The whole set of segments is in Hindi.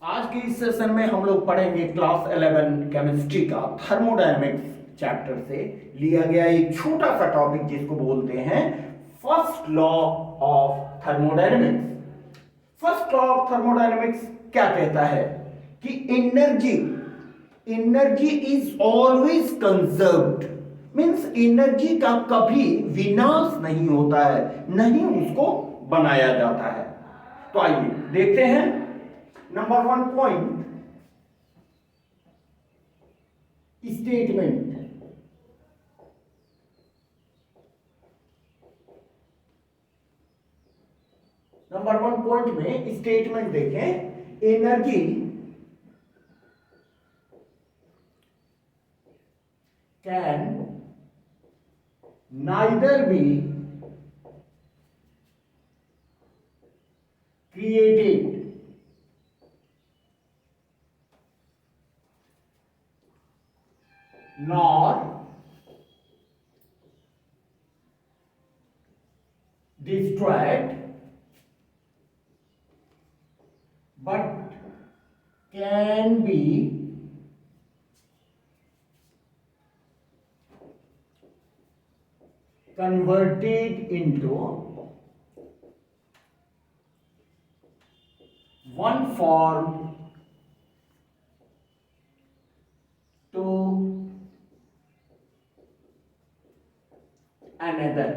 आज के इस सेशन में हम लोग पढ़ेंगे क्लास 11 केमिस्ट्री का थर्मोडायनेमिक्स चैप्टर से लिया गया एक छोटा सा टॉपिक जिसको बोलते हैं first law of thermodynamics. First law of thermodynamics क्या कहता है कि energy is always conserved, means energy का कभी विनाश नहीं होता है, नहीं उसको बनाया जाता है। तो आइए देखते हैं number 1 point, statement. Number 1 point में स्टेटमेंट देखें, energy can neither be created nor destroyed, but can be converted into one form to another.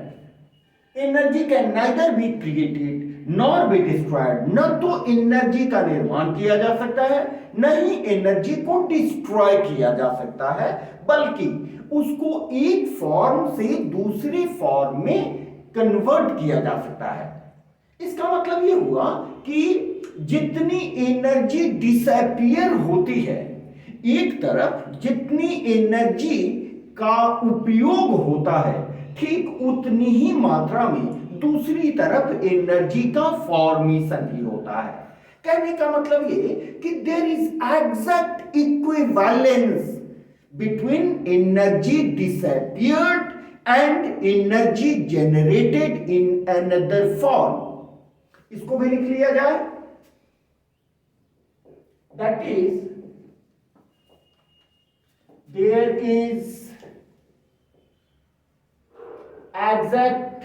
Energy can neither be created nor be destroyed, न तो एनर्जी का निर्माण किया जा सकता है, न ही एनर्जी को डिस्ट्रॉय किया जा सकता है, बल्कि उसको एक फॉर्म से दूसरे फॉर्म में कन्वर्ट किया जा सकता है। इसका मतलब ये हुआ कि जितनी एनर्जी डिसअपियर होती है एक तरफ, जितनी एनर्जी का उपयोग होता है ठीक उतनी ही मात्रा में दूसरी तरफ एनर्जी का फॉर्मेशन भी होता है। कहने का मतलब ये कि there is exact equivalence between energy disappeared and energy generated in another form. इसको भी लिख लिया जाए, that is there is exact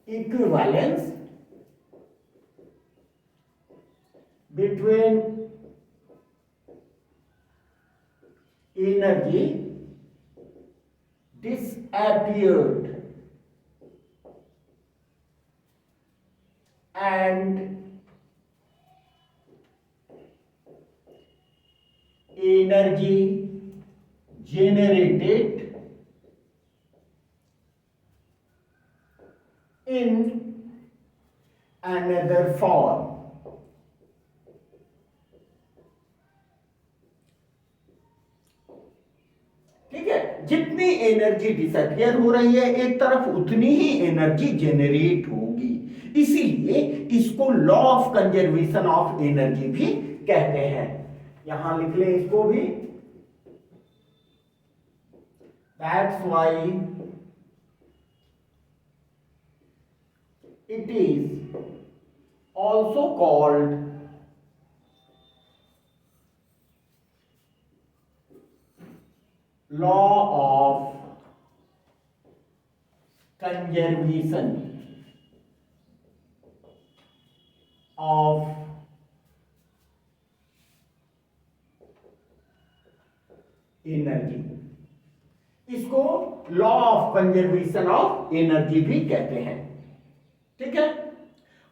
equivalence between energy disappeared and energy generated in another form। ठीक है, जितनी एनर्जी डिसअपियर हो रही है एक तरफ उतनी ही एनर्जी जेनरेट होगी, इसीलिए इसको law of conservation of energy भी कहते हैं। यहां लिख ले इसको भी, that's why it is also called law of conservation of energy. इसको law of conservation of energy भी कहते हैं। ठीक है,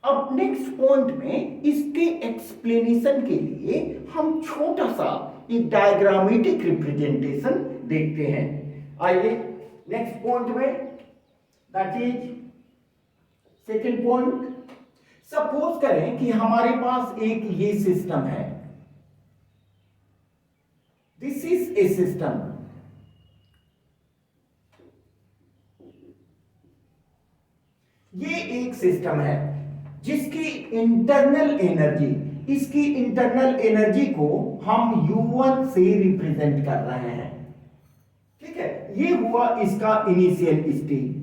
अब नेक्स्ट पॉइंट में इसके एक्सप्लेनेशन के लिए हम छोटा सा एक डायग्रामेटिक रिप्रेजेंटेशन देखते हैं। आइए नेक्स्ट पॉइंट में, that is second point. Suppose करें कि हमारे पास एक ये सिस्टम है, दिस इज ए सिस्टम। ये एक सिस्टम है जिसकी इंटरनल एनर्जी, इसकी इंटरनल एनर्जी को हम U1 से रिप्रेजेंट कर रहे हैं। ठीक है, ये हुआ इसका इनिशियल स्टेट।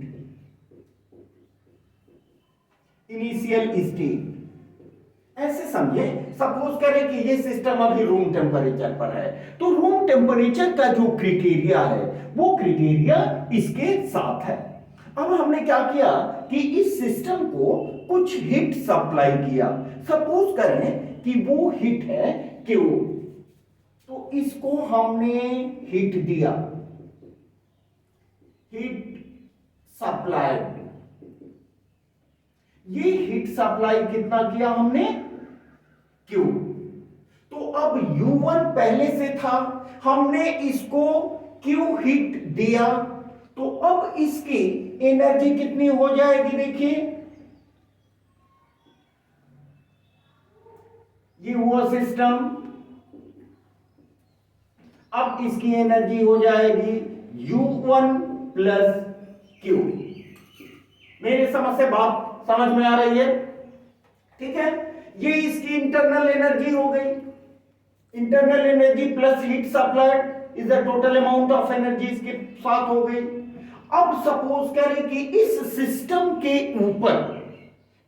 Initial state. ऐसे समझे, सपोज करें कि ये सिस्टम अभी रूम टेम्परेचर पर है, तो रूम टेम्परेचर का जो क्राइटेरिया है वो क्राइटेरिया इसके साथ है। अब हमने क्या किया कि इस सिस्टम को कुछ हीट सप्लाई किया। सपोज करें कि वो हीट है क्यू, तो इसको हमने हीट दिया, हीट सप्लाई। ये हीट सप्लाई कितना किया हमने, क्यू। तो अब U1 पहले से था, हमने इसको क्यू हीट दिया, तो अब इसकी एनर्जी कितनी हो जाएगी, देखिए ये हुआ सिस्टम। अब इसकी एनर्जी हो जाएगी U1 प्लस क्यू। मेरी समझ से बात समझ में आ रही है? ठीक है, ये इसकी इंटरनल एनर्जी हो गई। Internal energy plus heat supplied is the total amount of energy, इसके साथ हो गई। अब सपोज करें कि इस सिस्टम के ऊपर,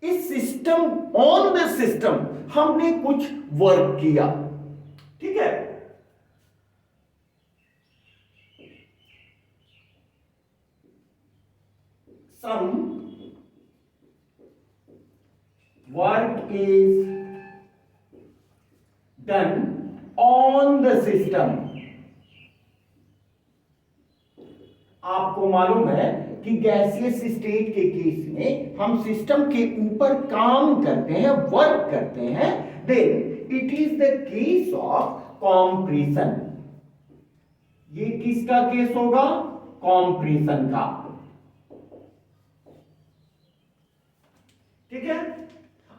इस सिस्टम, ऑन द सिस्टम हमने कुछ वर्क किया, ठीक है। Some work is done on the system. आपको मालूम है कि गैसियस स्टेट के केस में हम सिस्टम के ऊपर काम करते हैं, वर्क करते हैं, then it is the case of compression. ये किसका केस होगा, कॉम्प्रेशन का, ठीक है।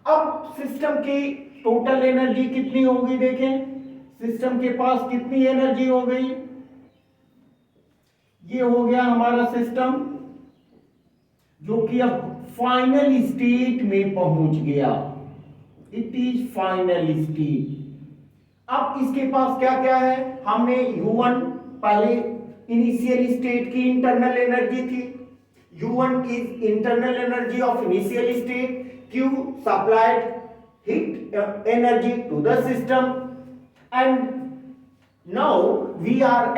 अब सिस्टम की टोटल एनर्जी कितनी होगी, देखें सिस्टम के पास कितनी एनर्जी हो गई। ये हो गया हमारा सिस्टम जो कि अब फाइनल स्टेट में पहुंच गया, इट इज फाइनल स्टेट। अब इसके पास क्या क्या है, हमने U1 पहले इनिशियल स्टेट की इंटरनल एनर्जी थी, U1 is internal energy of initial state, Q supplied heat energy to the system, and now we are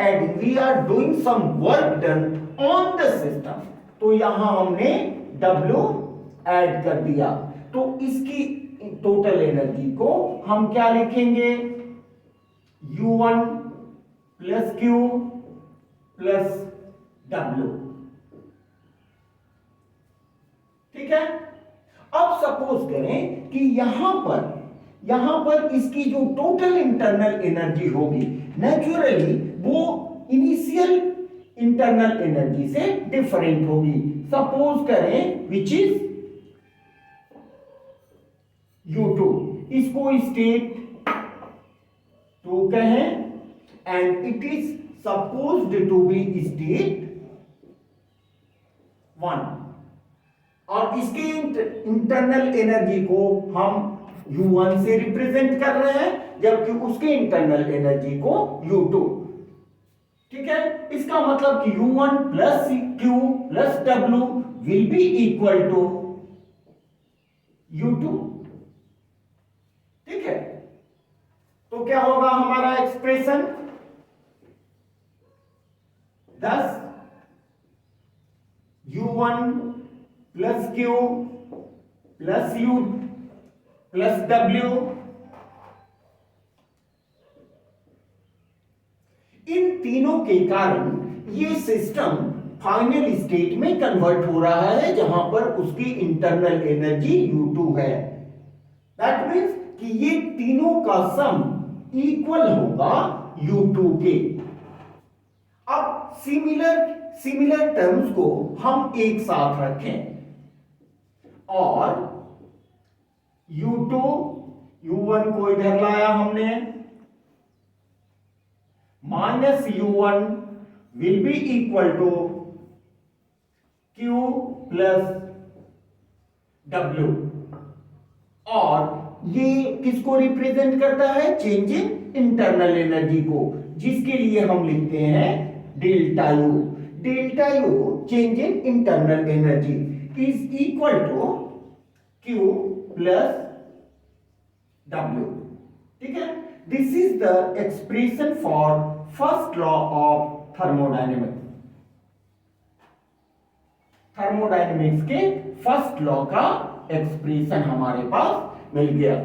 doing some work done on the system। तो यहां हमने W ऐड कर दिया, तो इसकी टोटल एनर्जी को हम क्या लिखेंगे, U1 plus Q plus W, ठीक है। अब सपोज करें कि यहां पर इसकी जो टोटल इंटरनल एनर्जी होगी, नेचुरली वो इनिशियल इंटरनल एनर्जी से डिफरेंट होगी। सपोज करें विच इज U2, इसको स्टेट 2 कहें, and it is supposed to be state 1, और इसकी इंटरनल एनर्जी को हम U1 से रिप्रेजेंट कर रहे हैं, जबकि उसके इंटरनल एनर्जी को U2, ठीक है। इसका मतलब कि U1 plus Q plus W will be equal to U2, ठीक है। तो क्या होगा हमारा expression, thus U1 plus Q plus U plus W, इन तीनों के कारण ये सिस्टम फाइनल स्टेट में कन्वर्ट हो रहा है, जहां पर उसकी इंटरनल एनर्जी U2 है। दैट मीन्स कि ये तीनों का सम इक्वल होगा U2 के। अब सिमिलर टर्म्स को हम एक साथ रखें, और U2 U1 को इधर लाया हमने, minus U1 will be equal to Q plus W, और ये किसको रिप्रेजेंट करता है, चेंज इन इंटरनल एनर्जी को, जिसके लिए हम लिखते हैं delta U। Delta U change in internal energy is equal to Q plus W। ठीक है, this is the expression for first law of thermodynamics. Thermodynamics के फर्स्ट लॉ का एक्सप्रेशन हमारे पास मिल गया।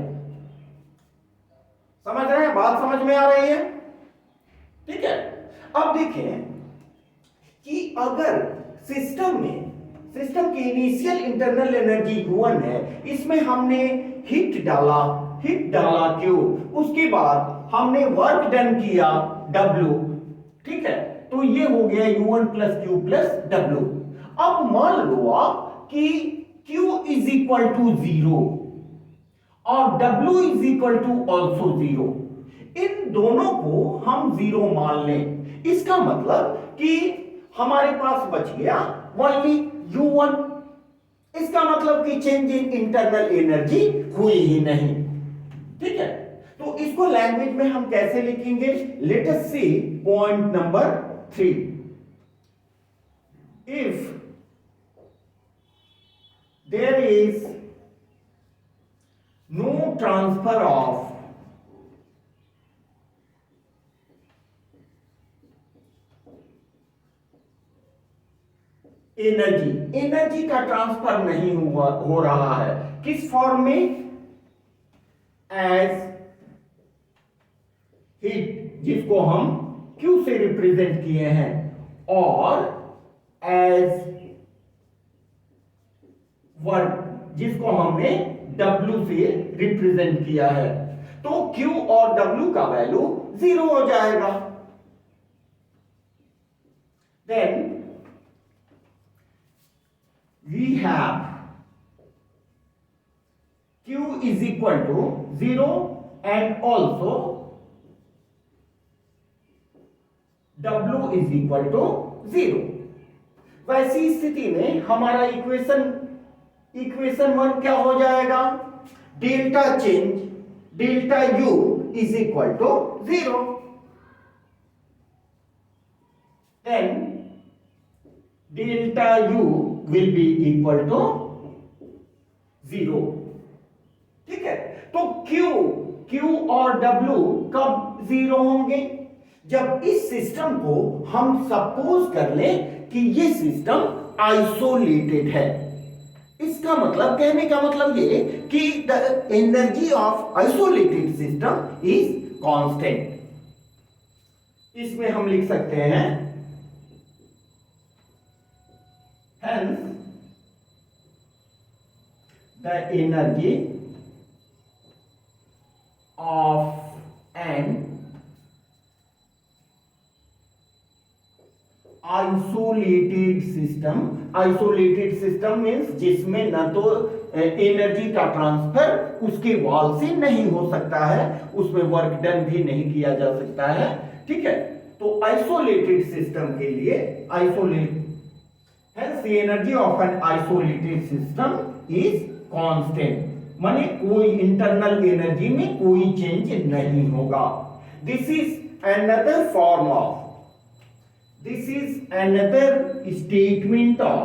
समझ रहे हैं, बात समझ में आ रही है? ठीक है, अब देखें कि अगर सिस्टम की इनिशियल इंटरनल एनर्जी U1 है, इसमें हमने हीट डाला Q, उसके बाद हमने वर्क डन किया W। ठीक है, तो ये हो गया U1 plus Q plus W। अब मान लो आप कि Q इज इक्वल टू 0 और W is equal to also 0। इन दोनों को हम 0 मान लें, इसका मतलब कि हमारे पास बच गया ओनली U1। इसका मतलब कि चेंज इन इंटरनल एनर्जी हुई ही नहीं। ठीक है, तो इसको लैंग्वेज में हम कैसे लिखेंगे? Let us see point number 3। If there is no transfer of energy का ट्रांसफर नहीं हो रहा है, किस फॉर्म में? एज हीट, जिसको हम Q से रिप्रेजेंट किए हैं, और एज वर्क, जिसको हमने W से रिप्रेजेंट किया है। तो Q और W का वैल्यू 0 हो जाएगा। Then we have Q is equal to 0 and also W is equal to 0। वैसी स्थिति में हमारा इक्वेशन 1 क्या हो जाएगा? Delta change delta U is equal to 0। then delta U will be equal to 0। ठीक है, तो Q और W कब 0 होंगे? जब इस सिस्टम को हम सपोज कर लें कि ये सिस्टम आइसोलेटेड है। इसका मतलब, कहने का मतलब ये कि the energy of isolated system is constant. इसमें हम लिख सकते हैं hence the energy of an isolated system means जिसमें न तो एनर्जी का ट्रांसफर उसके वॉल से नहीं हो सकता है, उसमें वर्क डन भी नहीं किया जा सकता है। ठीक है, तो आइसोलेटेड सिस्टम के लिए hence the energy of an isolated system is constant, माने कोई इंटरनल एनर्जी में कोई चेंज नहीं होगा। This is another statement of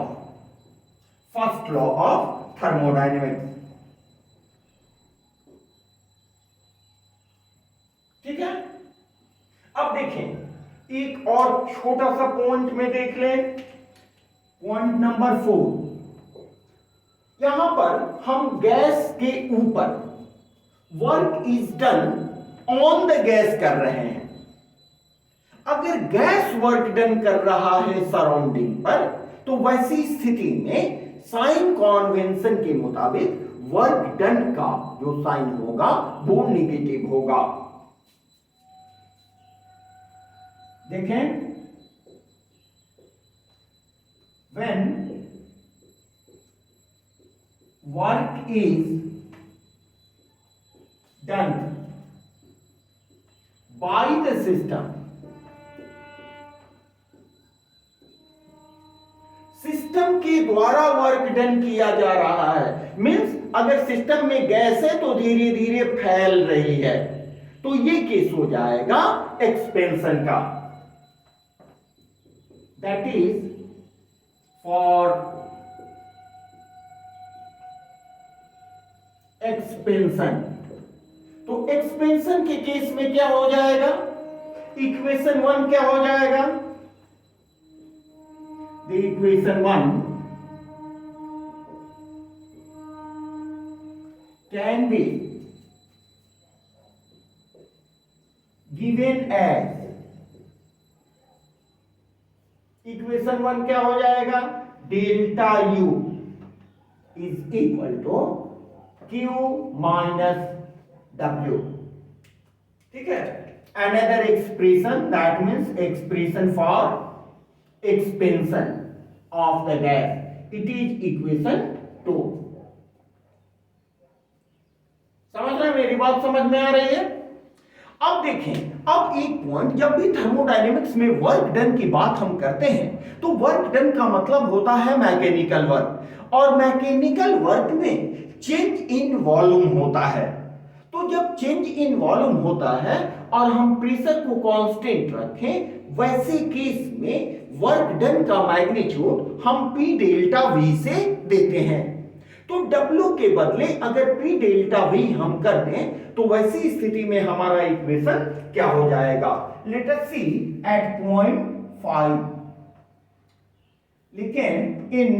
first law of thermodynamics। ठीक है, अब देखें एक और छोटा सा पॉइंट में देख लें, पॉइंट नंबर 4। यहां पर हम गैस के ऊपर work is done on the gas कर रहे हैं। अगर गैस वर्क डन कर रहा है सराउंडिंग पर, तो वैसी स्थिति में साइन कॉन्वेंशन के मुताबिक वर्क डन का जो साइन होगा वो निगेटिव होगा। देखें, when work is done by the system, system के द्वारा वर्क डन किया जा रहा है, मींस अगर सिस्टम में गैस है तो धीरे धीरे फैल रही है, तो ये केस हो जाएगा एक्सपेंशन का। That is for expansion. तो एक्सपेंशन के केस में क्या हो जाएगा, इक्वेशन 1 क्या हो जाएगा, the equation 1 can be given as, equation 1 क्या हो जाएगा, delta U is equal to Q minus W. ठीक है, another expression that means expression for expansion of the gas, it is equation 2। समझ रहे हैं, मेरी बात समझ में आ रही है। अब देखें, अब एक पॉइंट, जब भी थर्मोडायनेमिक्स में वर्क डन की बात हम करते हैं तो वर्क डन का मतलब होता है मैकेनिकल वर्क, और मैकेनिकल वर्क में चेंज इन वॉल्यूम होता है। तो जब चेंज इन वॉल्यूम होता है और हम प्रेशर को कांस्टेंट रखें, वैसे केस में वर्क डन का मैग्नीट्यूड हम P डेल्टा V से देते हैं। तो W के बदले अगर P डेल्टा V हम कर दें तो वैसी स्थिति में हमारा इक्वेशन क्या हो जाएगा, लेट अस सी एट पॉइंट 5। लेकिन इन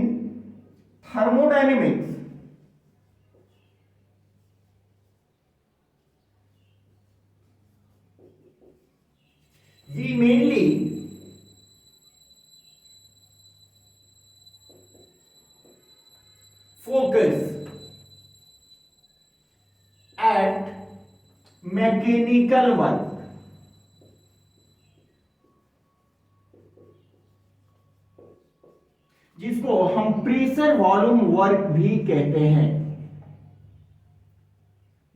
thermodynamics we mainly focus at mechanical work, जिसको हम प्रेशर वॉल्यूम वर्क भी कहते हैं।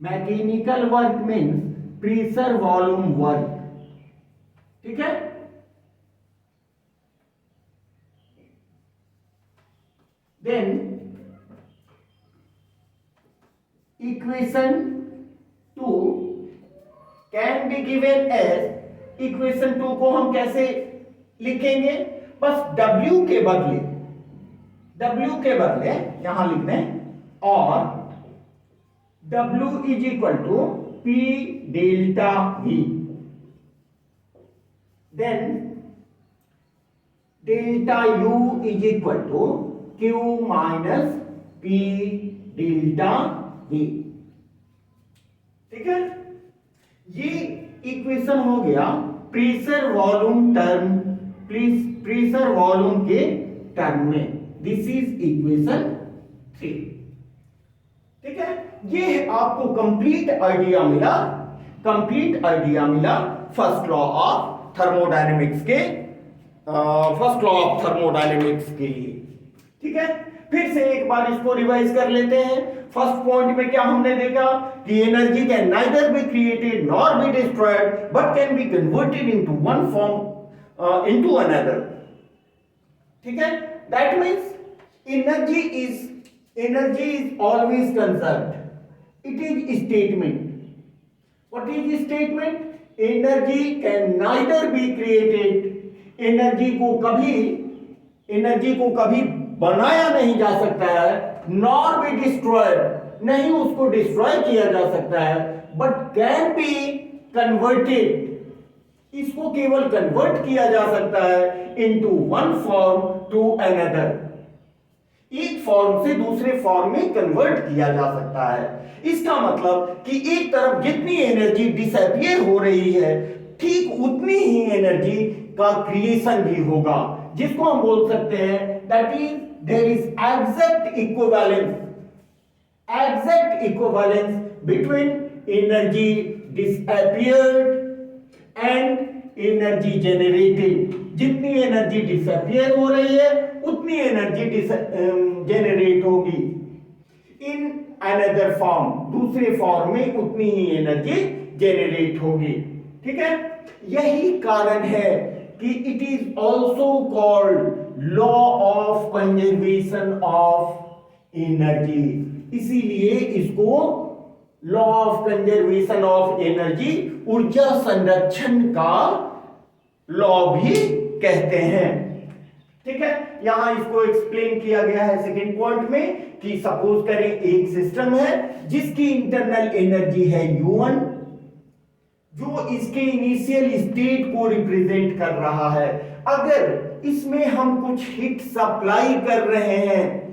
Mechanical work means pressure volume work. ठीक है, then equation 2 can be given as, equation 2 को हम कैसे लिखेंगे, बस W के बदले यहां लिख दें, और W is equal to P delta V, देन delta U is equal to Q minus P delta V। ठीक है, ये इक्वेशन हो गया pressure volume term, pressure volume के टर्म में। This is equation 3। ठीक है, ये आपको कंप्लीट आइडिया मिला फर्स्ट लॉ ऑफ थर्मोडायनेमिक्स के, फर्स्ट लॉ ऑफ थर्मोडायनेमिक्स के लिए। ठीक है, फिर से एक बार इसको रिवाइज कर लेते हैं। फर्स्ट पॉइंट में क्या हमने देखा कि energy can neither be created nor be destroyed but can be converted into one form into another. ठीक है, that means energy is always conserved, it is statement. What is statement, energy can neither be created, energy को कभी बनाया नहीं जा सकता है, नॉर बी डिस्ट्रॉयड, नहीं उसको डिस्ट्रॉय किया जा सकता है, बट कैन बी कन्वर्टेड, इसको केवल कन्वर्ट किया जा सकता है into one form to another, एक फॉर्म से दूसरे फॉर्म में कन्वर्ट किया जा सकता है। इसका मतलब कि एक तरफ जितनी एनर्जी डिसअपियर हो रही है, ठीक उतनी ही एनर्जी का क्रिएशन भी होगा, जिसको हम बोल सकते हैं that is there is exact equivalence between energy disappeared and energy generated. जितनी एनर्जी डिसअपियर हो रही है उतनी एनर्जी जेनरेट होगी इन अनदर फॉर्म, दूसरे फॉर्म में उतनी ही एनर्जी जेनरेट होगी। ठीक है, यही कारण है कि it is also called law of conservation of energy, इसीलिए इसको law of conservation of energy, ऊर्जा संरक्षण का लॉ भी कहते हैं। ठीक है, यहां इसको एक्सप्लेन किया गया है सेकेंड पॉइंट में कि सपोज करें एक सिस्टम है जिसकी इंटरनल एनर्जी है U1, जो इसके इनिशियल स्टेट को रिप्रेजेंट कर रहा है। अगर इसमें हम कुछ हीट सप्लाई कर रहे हैं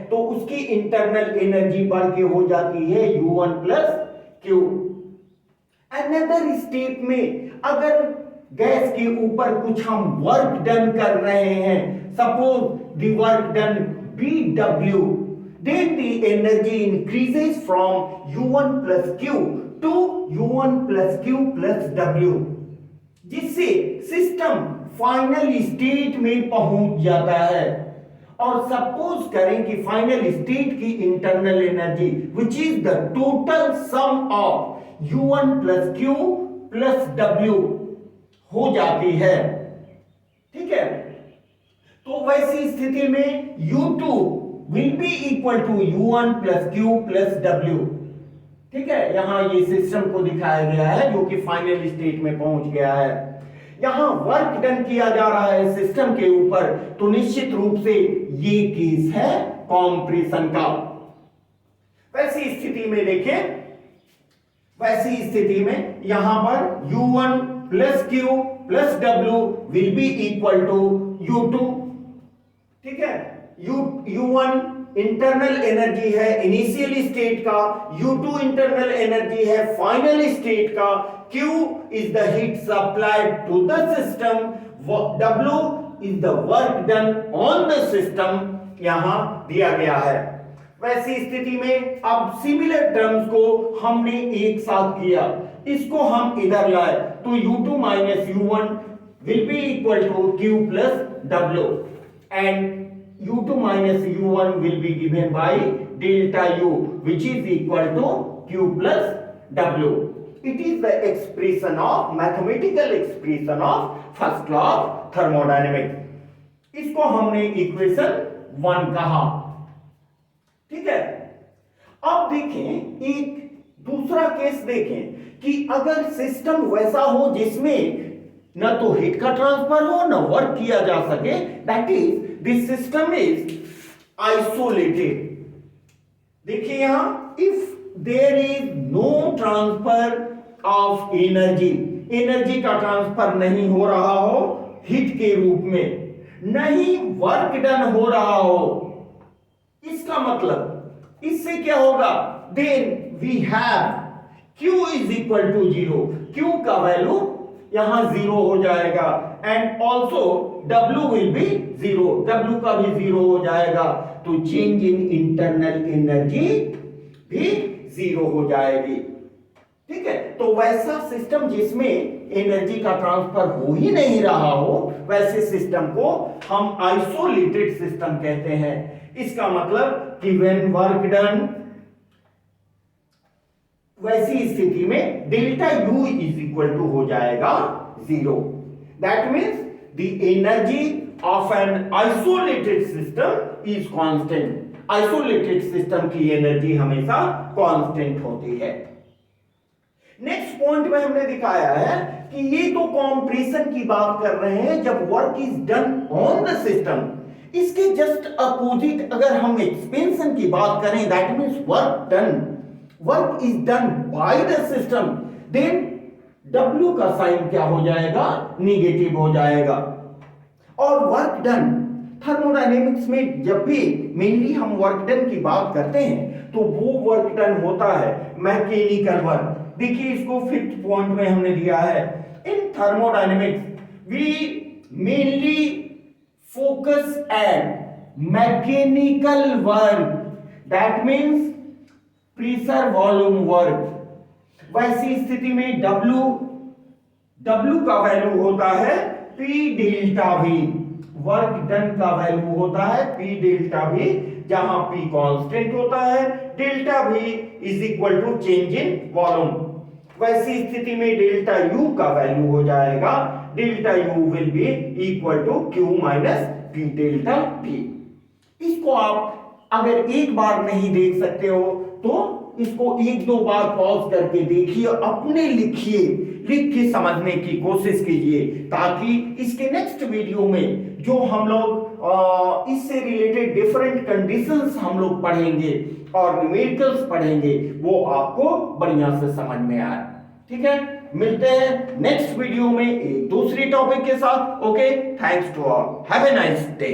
तो उसकी इंटरनल एनर्जी बढ़ के हो जाती है U1 plus Q। Another state में अगर गैस के ऊपर कुछ हम वर्क डन कर रहे हैं, suppose the work done BW, then the energy increases from U1 plus Q to U1 plus Q plus W, जिससे सिस्टम फाइनल स्टेट में पहुंच जाता है। और सपोज करें कि फाइनल स्टेट की internal energy which is the total sum of U1 plus Q plus W हो जाती है। ठीक है, तो वैसी स्थिति में U2 will be equal to U1 plus Q plus W। ठीक है, यहां ये सिस्टम को दिखाया गया है जो कि फाइनल स्टेट में पहुंच गया है। यहां वर्क डन किया जा रहा है सिस्टम के ऊपर, तो निश्चित रूप से ये केस है कॉम्प्रेशन का। वैसी स्थिति में देखें, वैसी स्थिति में यहां पर U1 plus Q plus W will be equal to U2। ठीक है, U1 इंटरनल एनर्जी है इनिशियल स्टेट का, U2 इंटरनल एनर्जी है फाइनल स्टेट का, Q is the heat supplied to the system, W is the work done on the system, यहां दिया गया है। वैसी स्थिति में अब सिमिलर टर्म्स को हमने एक साथ किया, इसको हम इधर लाए तो U2 minus U1 will be equal to Q plus W and U2 minus U1 will be given by delta U, which is equal to Q plus W. It is the expression of mathematical expression of first law of thermodynamics. इसको हमने इक्वेशन 1 कहा। ठीक है, अब देखें एक दूसरा केस देखें कि अगर सिस्टम वैसा हो जिसमें न तो हीट का ट्रांसफर हो न वर्क किया जा सके, that is this system is isolated. देखिए यहां, if there is no transfer of energy, energy का ट्रांसफर नहीं हो रहा हो हीट के रूप में, नहीं वर्क डन हो रहा हो, इसका मतलब इससे क्या होगा, then we have Q is equal to 0, Q का वैल्यू यहां 0 हो जाएगा and also W will be 0, W का भी 0 हो जाएगा, तो चेंज इन इंटरनल एनर्जी भी 0 हो जाएगी। ठीक है, तो वैसा सिस्टम जिसमें एनर्जी का ट्रांसफर हो ही नहीं रहा हो, वैसे सिस्टम को हम आइसोलेटेड सिस्टम कहते हैं। इसका मतलब कि व्हेन वर्क डन, वैसी स्थिति में delta U is equal to हो जाएगा 0। That means the energy of an isolated system is constant. Isolated system की एनर्जी हमेशा कांस्टेंट होती है। नेक्स्ट पॉइंट में हमने दिखाया है कि ये तो कॉम्प्रेशन की बात कर रहे हैं जब work is done on the system. इसके जस्ट अपोजिट अगर हम एक्सपेंशन की बात करें, that means work is done by the system, then W का साइन क्या हो जाएगा, निगेटिव हो जाएगा। और वर्क डन थर्मोडायनेमिक्स में जब भी मेनली हम वर्क डन की बात करते हैं तो वो वर्क डन होता है मैकेनिकल वर्क। देखिए इसको फिफ्थ पॉइंट में हमने दिया है, in thermodynamics we mainly focus at mechanical work, that means pressure volume work. वैसी स्थिति में W का वैल्यू होता है P delta V, work done का वैल्यू होता है P डेल्टा V, जहां P कांस्टेंट होता है, delta V is equal to change in volume. वैसी स्थिति में डेल्टा U का वैल्यू हो जाएगा, delta U will be equal to Q minus P delta V। इसको आप अगर एक बार नहीं देख सकते हो तो इसको एक दो बार पॉज करके देखिए, अपने लिखिए लिख के समझने की कोशिश कीजिए, ताकि इसके नेक्स्ट वीडियो में जो हम लोग इससे रिलेटेड डिफरेंट कंडीशंस हम लोग पढ़ेंगे और न्यूमेरिकल्स पढ़ेंगे, वो आपको बढ़िया से समझ में आए। ठीक है, मिलते हैं नेक्स्ट वीडियो में एक दूसरी टॉपिक के साथ। Okay, thanks to all, have a nice day.